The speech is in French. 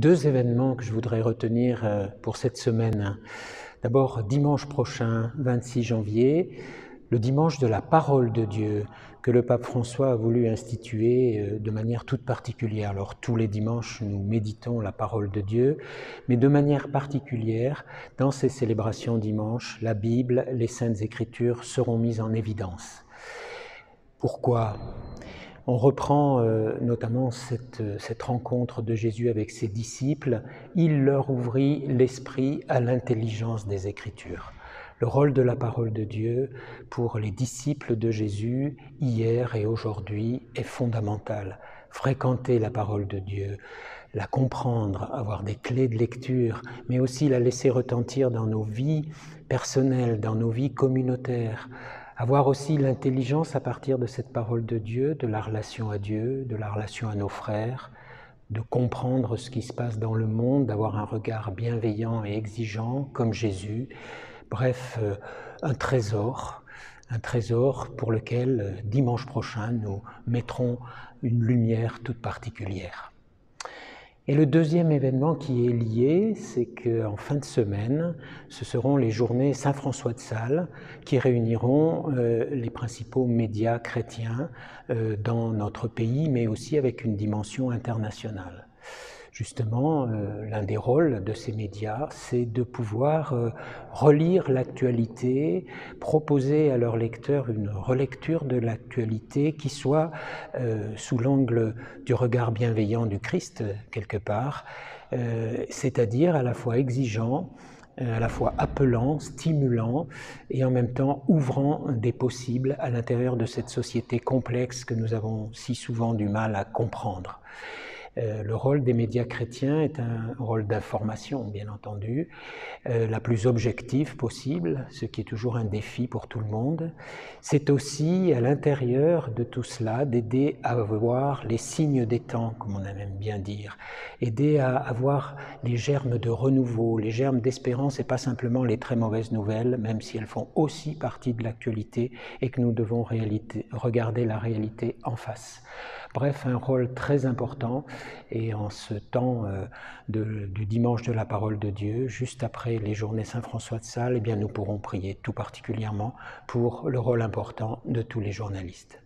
Deux événements que je voudrais retenir pour cette semaine. D'abord, dimanche prochain, 26 janvier, le dimanche de la parole de Dieu que le pape François a voulu instituer de manière toute particulière. Alors tous les dimanches, nous méditons la parole de Dieu, mais de manière particulière, dans ces célébrations dimanche, la Bible, les Saintes Écritures seront mises en évidence. Pourquoi ? On reprend notamment cette rencontre de Jésus avec ses disciples. Il leur ouvrit l'esprit à l'intelligence des Écritures. Le rôle de la parole de Dieu pour les disciples de Jésus, hier et aujourd'hui, est fondamental. Fréquenter la parole de Dieu, la comprendre, avoir des clés de lecture, mais aussi la laisser retentir dans nos vies personnelles, dans nos vies communautaires. Avoir aussi l'intelligence à partir de cette parole de Dieu, de la relation à Dieu, de la relation à nos frères, de comprendre ce qui se passe dans le monde, d'avoir un regard bienveillant et exigeant comme Jésus. Bref, un trésor pour lequel dimanche prochain nous mettrons une lumière toute particulière. Et le deuxième événement qui est lié, c'est qu'en fin de semaine, ce seront les journées Saint-François de Sales qui réuniront les principaux médias chrétiens dans notre pays, mais aussi avec une dimension internationale. Justement, l'un des rôles de ces médias, c'est de pouvoir relire l'actualité, proposer à leurs lecteurs une relecture de l'actualité qui soit sous l'angle du regard bienveillant du Christ, quelque part, c'est-à-dire à la fois exigeant, à la fois appelant, stimulant et en même temps ouvrant des possibles à l'intérieur de cette société complexe que nous avons si souvent du mal à comprendre. Le rôle des médias chrétiens est un rôle d'information, bien entendu, la plus objective possible, ce qui est toujours un défi pour tout le monde. C'est aussi, à l'intérieur de tout cela, d'aider à voir les signes des temps, comme on aime bien dire, aider à avoir les germes de renouveau, les germes d'espérance et pas simplement les très mauvaises nouvelles, même si elles font aussi partie de l'actualité et que nous devons regarder la réalité en face. Bref, un rôle très important et en ce temps du dimanche de la parole de Dieu, juste après les journées Saint-François de Sales, eh bien, nous pourrons prier tout particulièrement pour le rôle important de tous les journalistes.